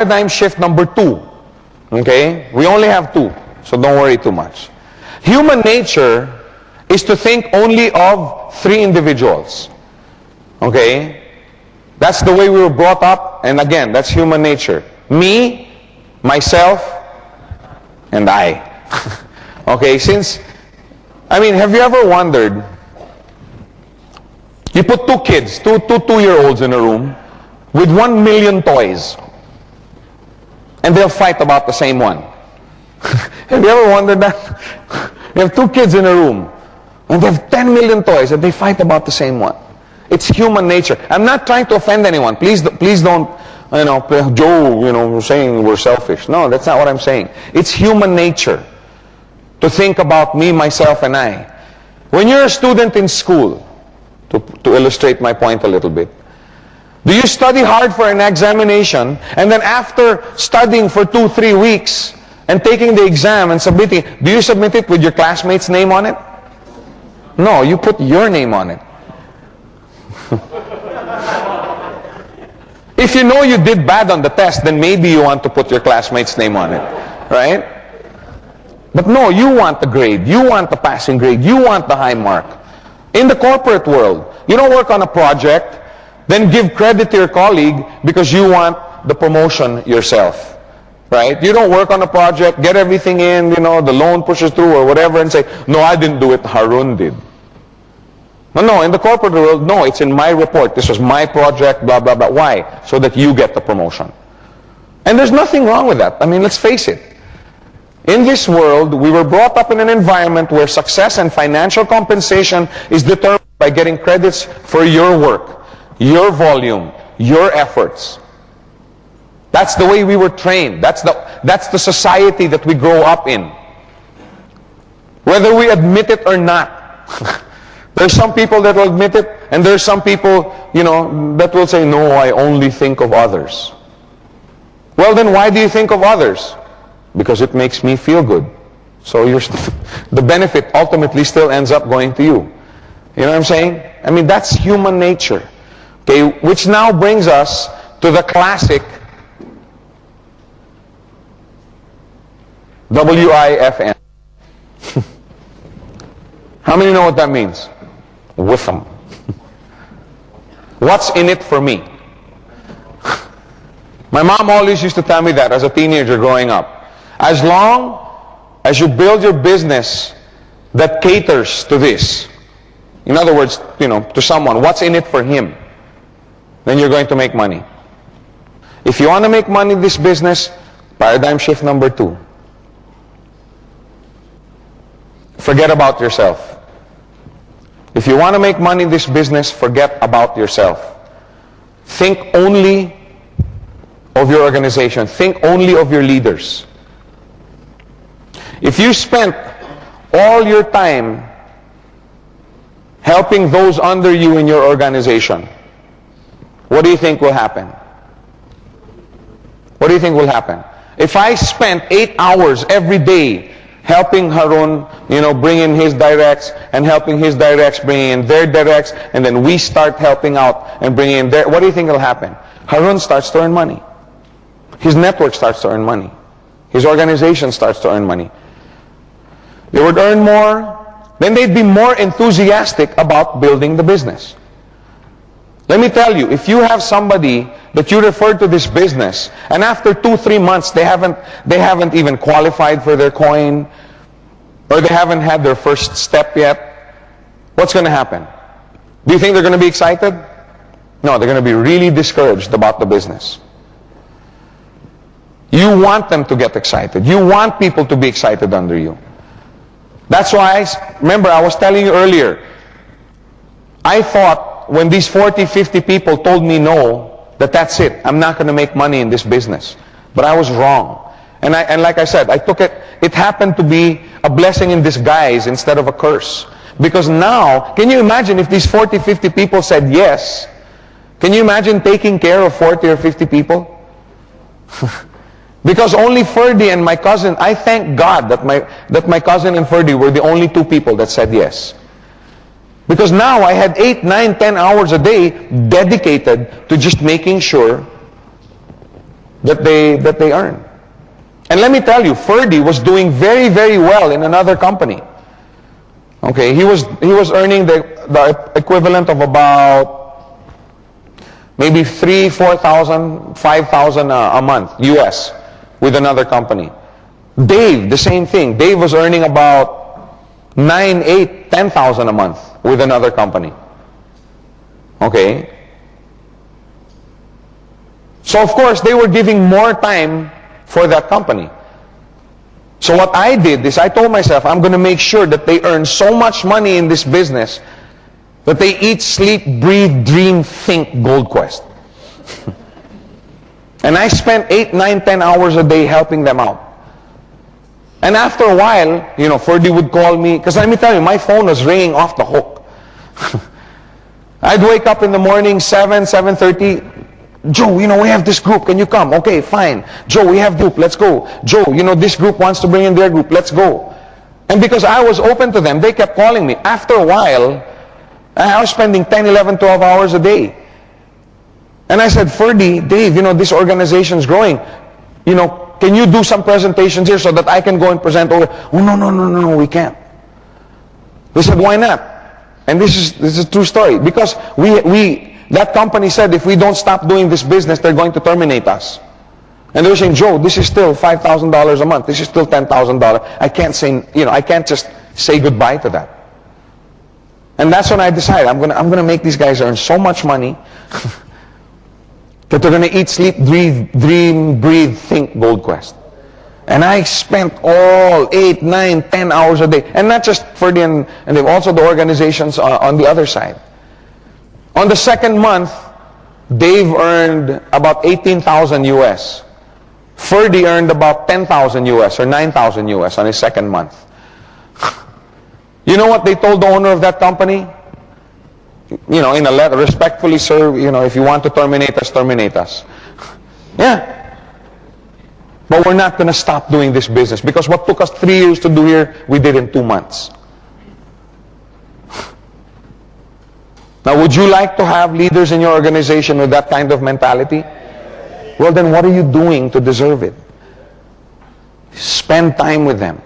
Paradigm shift number 2. Okay? We only have 2, so don't worry too much. Human nature is to think only of 3 individuals. Okay? That's the way we were brought up, and again, that's human nature. Me, myself, and I. Okay, have you ever wondered, you put 2 kids, two 2-year-olds in a room with 1 million toys, and they'll fight about the same one. Have you ever wondered that? You have 2 kids in a room, and they have 10 million toys, and they fight about the same one. It's human nature. I'm not trying to offend anyone. Please don't, Joe, saying we're selfish. No, that's not what I'm saying. It's human nature to think about me, myself, and I. When you're a student in school, to illustrate my point a little bit, do you study hard for an examination, and then after studying for 2-3 weeks and taking the exam and submitting, do you submit it with your classmate's name on it? No, you put your name on it. If you know you did bad on the test, then maybe you want to put your classmate's name on it, right? But no, you want the grade, you want the passing grade, you want the high mark. In the corporate world, you don't work on a project, then give credit to your colleague because you want the promotion yourself, right? You don't work on a project, get everything in, the loan pushes through or whatever, and say, no, I didn't do it, Harun did. No, in the corporate world, no, it's in my report. This was my project, blah, blah, blah. Why? So that you get the promotion. And there's nothing wrong with that. Let's face it. In this world, we were brought up in an environment where success and financial compensation is determined by getting credits for your work, your volume, your efforts. That's the way we were trained. That's the society that we grow up in. Whether we admit it or not. There's some people that will admit it, and there's some people, that will say, no, I only think of others. Well, then why do you think of others? Because it makes me feel good. So the benefit ultimately still ends up going to you. You know what I'm saying? That's human nature. Okay, which now brings us to the classic WIFM. How many know what that means? With them. What's in it for me? My mom always used to tell me that as a teenager growing up. As long as you build your business that caters to this, in other words, to someone, what's in it for him, then you're going to make money. If you want to make money in this business, paradigm shift number 2. Forget about yourself. If you want to make money in this business, forget about yourself. Think only of your organization. Think only of your leaders. If you spent all your time helping those under you in your organization, what do you think will happen? What do you think will happen? If I spent 8 hours every day helping Harun, bring in his directs, and helping his directs bring in their directs, and then we start helping out and bring in their, what do you think will happen? Harun starts to earn money. His network starts to earn money. His organization starts to earn money. They would earn more, then they'd be more enthusiastic about building the business. Let me tell you, if you have somebody that you refer to this business, and after 2-3 months they haven't even qualified for their coin, or they haven't had their first step yet, what's going to happen? Do you think they're going to be excited? No, they're going to be really discouraged about the business. You want them to get excited. You want people to be excited under you. That's why, remember I was telling you earlier, I thought when these 40, 50 people told me no, that's it, I'm not going to make money in this business. But I was wrong. And like I said, I took it happened to be a blessing in disguise instead of a curse. Because now, can you imagine if these 40, 50 people said yes? Can you imagine taking care of 40 or 50 people? Because only Ferdy and my cousin, I thank God that my cousin and Ferdy were the only 2 people that said yes. Because now I had 8, 9, 10 hours a day dedicated to just making sure that they earn. And let me tell you, Ferdy was doing very, very well in another company. Okay, he was earning the equivalent of about maybe 3,000, 4,000, 5,000 a month US with another company. Dave, the same thing. Dave was earning about 9, 8, 10,000 a month with another company. Okay. So of course they were giving more time for that company. So what I did is I told myself, I'm going to make sure that they earn so much money in this business that they eat, sleep, breathe, dream, think Gold Quest. And I spent 8, 9, 10 hours a day helping them out. And after a while, you know, Ferdy would call me, because let me tell you, my phone was ringing off the hook. I'd wake up in the morning, 7:30, Joe, you know, we have this group, can you come? Okay, fine. Joe, we have group, let's go. Joe, you know, this group wants to bring in their group, let's go. And because I was open to them, they kept calling me. After a while, I was spending 10, 11, 12 hours a day. And I said, Ferdy, Dave, you know, this organization's growing. You know, can you do some presentations here so that I can go and present over? Oh, no, we can't. They said, why not? And this is a true story. Because that company said if we don't stop doing this business, they're going to terminate us. And they were saying, Joe, this is still $5,000 a month. This is still $10,000. I can't say, you know, I can't just say goodbye to that. And that's when I decided I'm gonna make these guys earn so much money that they're gonna eat, sleep, dream, breathe, think Gold Quest. And I spent all 8, 9, 10 hours a day. And not just for and also the organizations on the other side. On the second month, Dave earned about 18,000 US. Ferdy earned about 10,000 US or 9,000 US on his second month. You know what they told the owner of that company? You know, in a letter, respectfully, sir, you know, if you want to terminate us, terminate us. Yeah. But we're not going to stop doing this business because what took us 3 years to do here, we did in 2 months. Now, would you like to have leaders in your organization with that kind of mentality? Well, then what are you doing to deserve it? Spend time with them.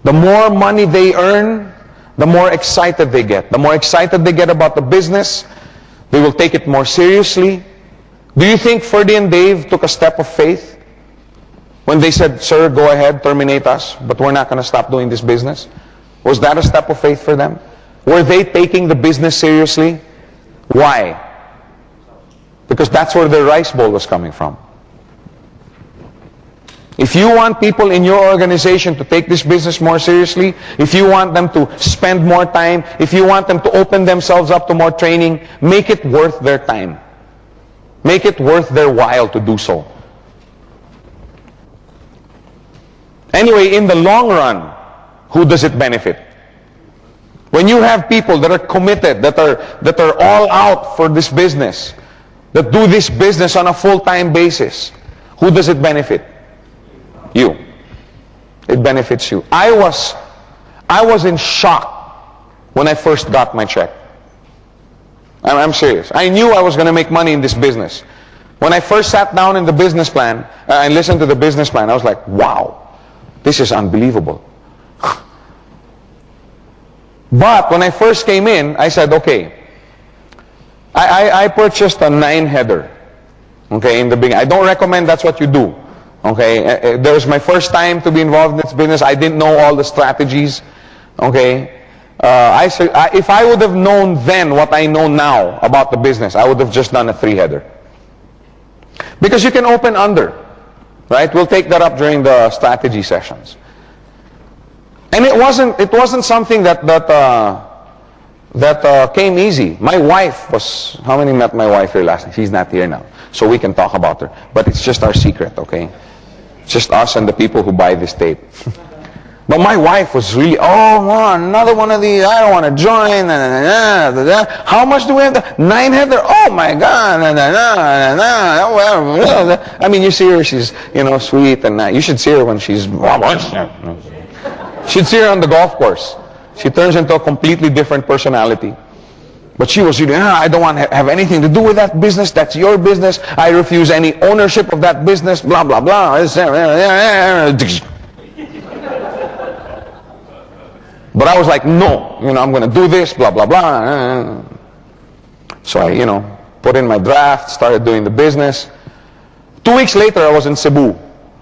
The more money they earn, the more excited they get. The more excited they get about the business, they will take it more seriously. Do you think Ferdy and Dave took a step of faith when they said, sir, go ahead, terminate us, but we're not going to stop doing this business? Was that a step of faith for them? Were they taking the business seriously? Why? Because that's where their rice bowl was coming from. If you want people in your organization to take this business more seriously, if you want them to spend more time, if you want them to open themselves up to more training, make it worth their time. Make it worth their while to do so. Anyway, in the long run, who does it benefit? When you have people that are committed, that are all out for this business, that do this business on a full-time basis, who does it benefit? You. It benefits you. I was in shock when I first got my check. I'm serious. I knew I was going to make money in this business. When I first sat down in the business plan and listened to the business plan, I was like, wow, this is unbelievable. But when I first came in, I said, okay, I purchased a 9-header. Okay, in the beginning. I don't recommend that's what you do. Okay, there was my first time to be involved in this business. I didn't know all the strategies. Okay, if I would have known then what I know now about the business, I would have just done a 3-header. Because you can open under, right? We'll take that up during the strategy sessions. And it wasn't something that came easy. My wife was, how many met my wife here last night? She's not here now, so we can talk about her. But it's just our secret, okay? It's just us and the people who buy this tape. But my wife was really, oh, another one of these, I don't want to join. How much do we have? 9-header? Oh my God. I mean, you see her, she's, you know, sweet and you should see her when she's, she'd see her on the golf course. She turns into a completely different personality. But she was, I don't want to have anything to do with that business. That's your business. I refuse any ownership of that business. Blah, blah, blah. But I was like, no, I'm going to do this, blah, blah, blah. So I, put in my draft, started doing the business. 2 weeks later, I was in Cebu.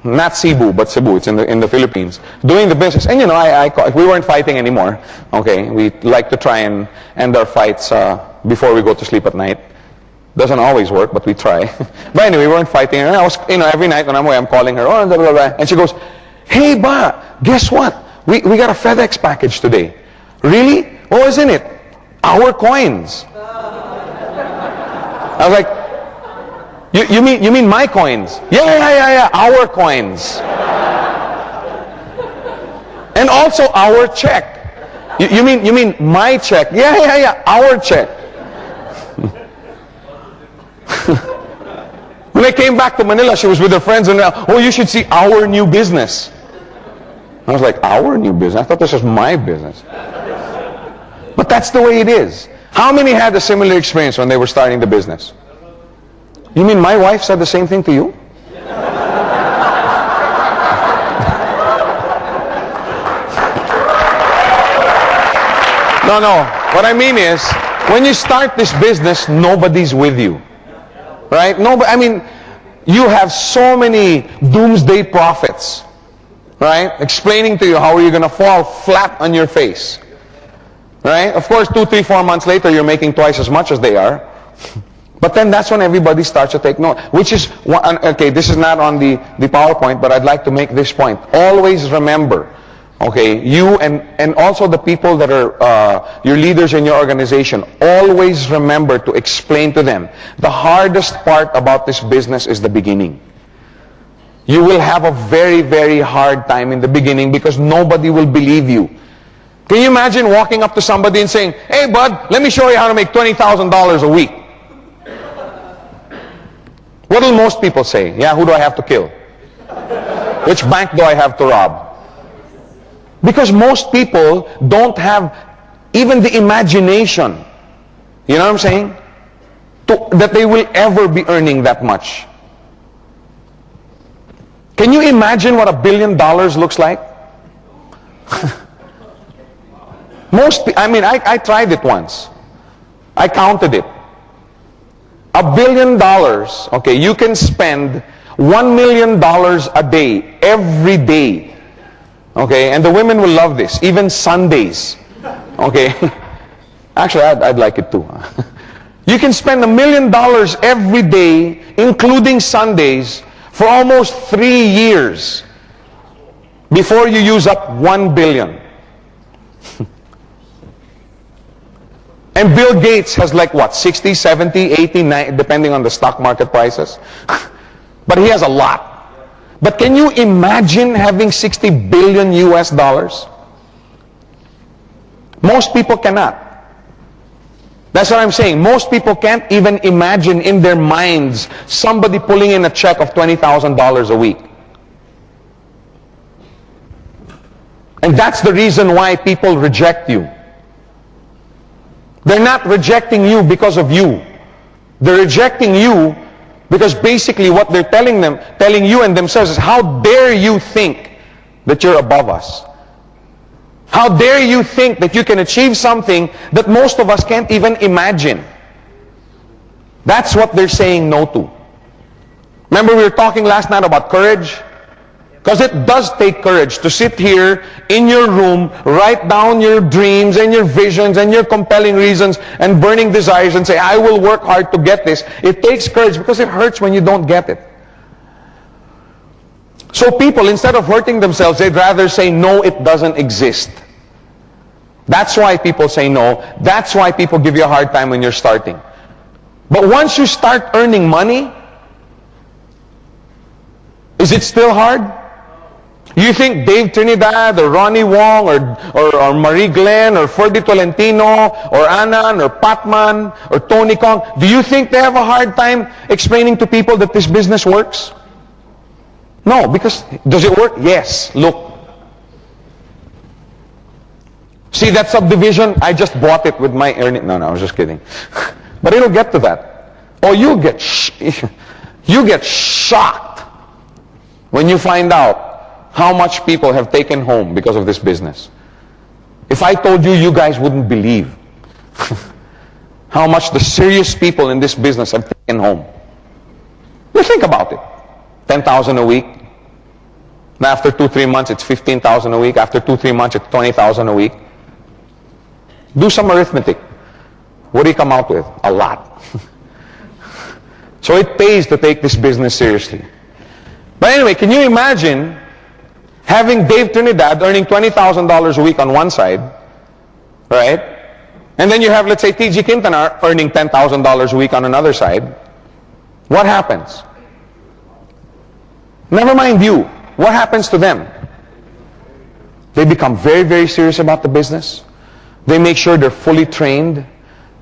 Not Cebu, but Cebu. It's in the Philippines. Doing the business. And we weren't fighting anymore. Okay, we like to try and end our fights before we go to sleep at night. Doesn't always work, but we try. But anyway, we weren't fighting. And I was, every night when I'm away, I'm calling her. Oh, blah, blah, blah. And she goes, hey, ba, guess what? We got a FedEx package today. Really? What was in it? Our coins. I was like, you mean my coins? Yeah, our coins. And also our check. You mean my check? Yeah, our check. When I came back to Manila, she was with her friends and you should see our new business. I was like, our new business? I thought this was my business. But that's the way it is. How many had a similar experience when they were starting the business? You mean my wife said the same thing to you? No. What I mean is, when you start this business, nobody's with you. Right? You have so many doomsday prophets, right? Explaining to you how you're going to fall flat on your face. Right? Of course, 2, 3, 4 months later, you're making twice as much as they are. But then that's when everybody starts to take note. Which is, okay, this is not on the PowerPoint, but I'd like to make this point. Always remember, okay, you and also the people that are your leaders in your organization, always remember to explain to them, the hardest part about this business is the beginning. You will have a very, very hard time in the beginning because nobody will believe you. Can you imagine walking up to somebody and saying, hey bud, let me show you how to make $20,000 a week? What will most people say? Yeah, who do I have to kill? Which bank do I have to rob? Because most people don't have even the imagination, you know what I'm saying? That they will ever be earning that much. Can you imagine what $1 billion looks like? I tried it once. I counted it. $1 billion, okay, you can spend $1 million a day, every day. Okay, and the women will love this, even Sundays. Okay, actually, I'd like it too. You can spend $1 million every day, including Sundays, for almost 3 years before you use up $1 billion. And Bill Gates has like what, 60, 70, 80, 90, depending on the stock market prices. But he has a lot. But can you imagine having 60 billion US dollars? Most people cannot. That's what I'm saying. Most people can't even imagine in their minds somebody pulling in a check of $20,000 a week. And that's the reason why people reject you. They're not rejecting you because of you. They're rejecting you because basically what they're telling you and themselves is, how dare you think that you're above us? How dare you think that you can achieve something that most of us can't even imagine? That's what they're saying no to. Remember we were talking last night about courage? Because it does take courage to sit here in your room, write down your dreams and your visions and your compelling reasons and burning desires and say, I will work hard to get this. It takes courage because it hurts when you don't get it. So people, instead of hurting themselves, they'd rather say, no, it doesn't exist. That's why people say no. That's why people give you a hard time when you're starting. But once you start earning money, is it still hard? You think Dave Trinidad or Ronnie Wong or Marie Glenn or Ferdy Tolentino or Anan or Patman or Tony Kong, do you think they have a hard time explaining to people that this business works? No, because does it work? Yes. Look. See that subdivision? I just bought it with my earning. No, I was just kidding. But it'll get to that. Or you get shocked when you find out how much people have taken home because of this business. If I told you, you guys wouldn't believe how much the serious people in this business have taken home. You think about it. 10,000 a week. Now after 2-3 months, it's 15,000 a week. After 2-3 months, it's 20,000 a week. Do some arithmetic. What do you come out with? A lot. So it pays to take this business seriously. But anyway, can you imagine having Dave Trinidad earning $20,000 a week on one side, right? And then you have, let's say, TG Quintanar earning $10,000 a week on another side. What happens? Never mind you. What happens to them? They become very, very serious about the business. They make sure they're fully trained.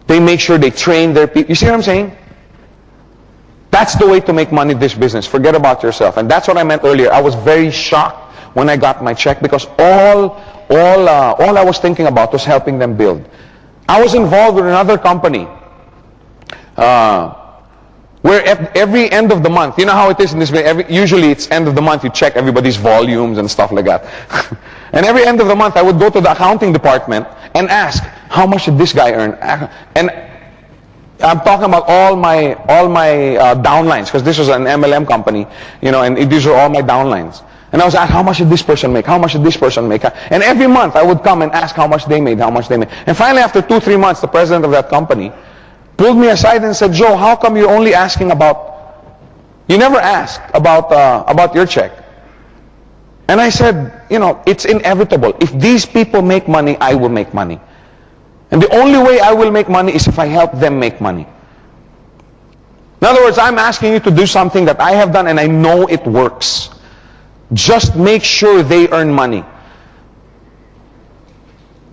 They make sure they train their people. You see what I'm saying? That's the way to make money in this business. Forget about yourself. And that's what I meant earlier. I was very shocked when I got my check because all I was thinking about was helping them build. I was involved with another company where at every end of the month, you know how it is in this way, usually it's end of the month, you check everybody's volumes and stuff like that. And every end of the month, I would go to the accounting department and ask, how much did this guy earn? And I'm talking about all my downlines, because this was an MLM company, and these are all my downlines. And I was asked, how much did this person make? How much did this person make? And every month I would come and ask how much they made, how much they made. And finally, after 2-3 months, the president of that company pulled me aside and said, Joe, how come you're only asking you never asked about your check? And I said, it's inevitable. If these people make money, I will make money. And the only way I will make money is if I help them make money. In other words, I'm asking you to do something that I have done and I know it works. Just make sure they earn money.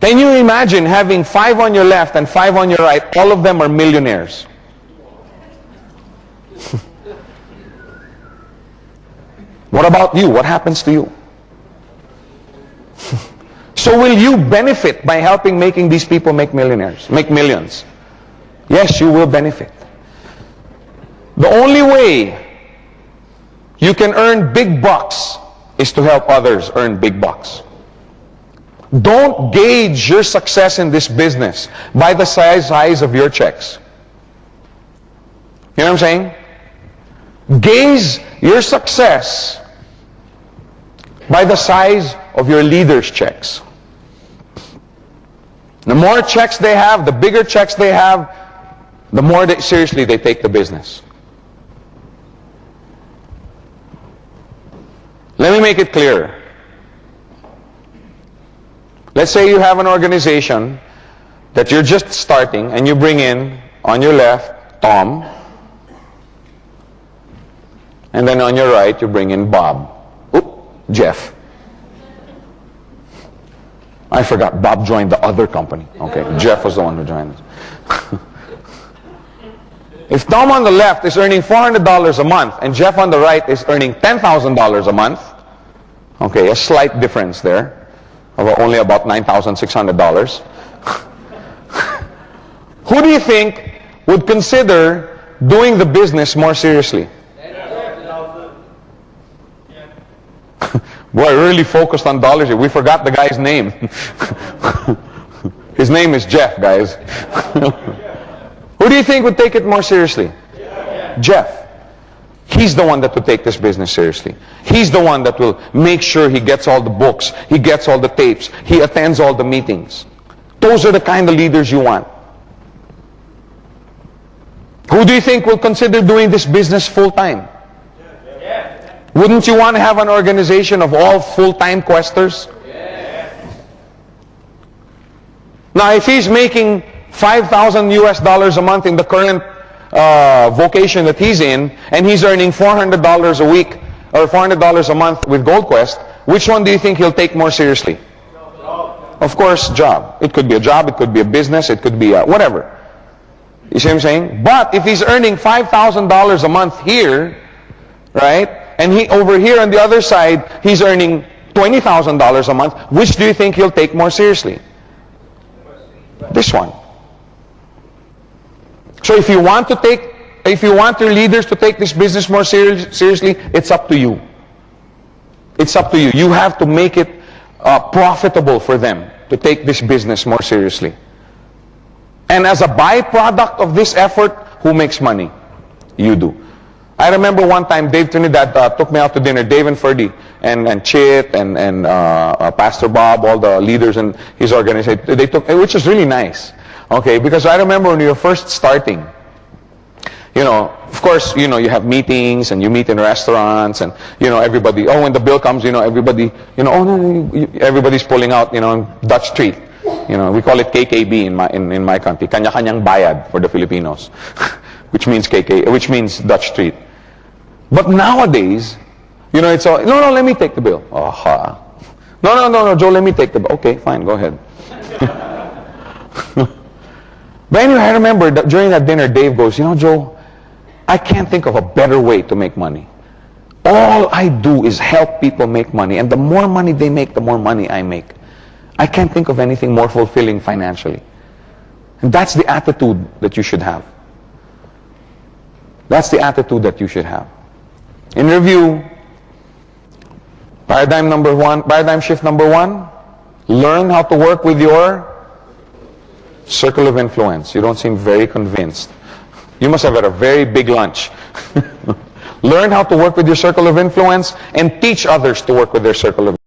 Can you imagine having 5 on your left and 5 on your right? All of them are millionaires. What about you? What happens to you? So will you benefit by helping making these people make millions? Yes, you will benefit. The only way you can earn big bucks is to help others earn big bucks. Don't gauge your success in this business by the size of your checks. You know what I'm saying? Gauge your success by the size of your leaders' checks. The more checks they have, the bigger checks they have, the more seriously they take the business. Let me make it clearer. Let's say you have an organization that you're just starting and you bring in, on your left, Tom, and then on your right, you bring in Bob. Jeff. I forgot, Bob joined the other company. Okay, Jeff was the one who joined us. If Tom on the left is earning $400 a month and Jeff on the right is earning $10,000 a month, okay, a slight difference there of only about $9,600. Who do you think would consider doing the business more seriously? Boy, really focused on dollars here. We forgot the guy's name. His name is Jeff, guys. Who do you think would take it more seriously? Jeff. He's the one that will take this business seriously. He's the one that will make sure he gets all the books, he gets all the tapes, he attends all the meetings. Those are the kind of leaders you want. Who do you think will consider doing this business full-time? Wouldn't you want to have an organization of all full-time questers? Now, if he's making $5,000 a month in the current vocation that he's in, and he's earning $400 a week or $400 a month with Gold Quest, which one do you think he'll take more seriously? Of course, job. It could be a job, it could be a business, it could be whatever. You see what I'm saying? But if he's earning $5,000 a month here, right, and he over here on the other side, he's earning $20,000 a month, which do you think he'll take more seriously? This one. So if you want your leaders to take this business more seriously, it's up to you. It's up to you. You have to make it profitable for them to take this business more seriously. And as a byproduct of this effort, who makes money? You do. I remember one time Dave Trinidad took me out to dinner, Dave and Ferdy, and Chit, and Pastor Bob, all the leaders in his organization, they took, which was really nice. Okay, because I remember when you were first starting, you know, of course, you know, you have meetings and you meet in restaurants and, you know, everybody, oh, when the bill comes, you know, everybody, you know, oh, no, everybody's pulling out, you know, Dutch treat. You know, we call it KKB in my country, kanya-kanyang bayad for the Filipinos, which means which means Dutch treat. But nowadays, you know, it's all, no, let me take the bill. Oh, no, Joe, let me take the bill. Okay, fine, go ahead. But anyway, I remember that during that dinner, Dave goes, you know, Joe, I can't think of a better way to make money. All I do is help people make money, and the more money they make, the more money I make. I can't think of anything more fulfilling financially. And that's the attitude that you should have. That's the attitude that you should have. In review, paradigm shift number one, learn how to work with your circle of influence. You don't seem very convinced. You must have had a very big lunch. Learn how to work with your circle of influence and teach others to work with their circle of influence.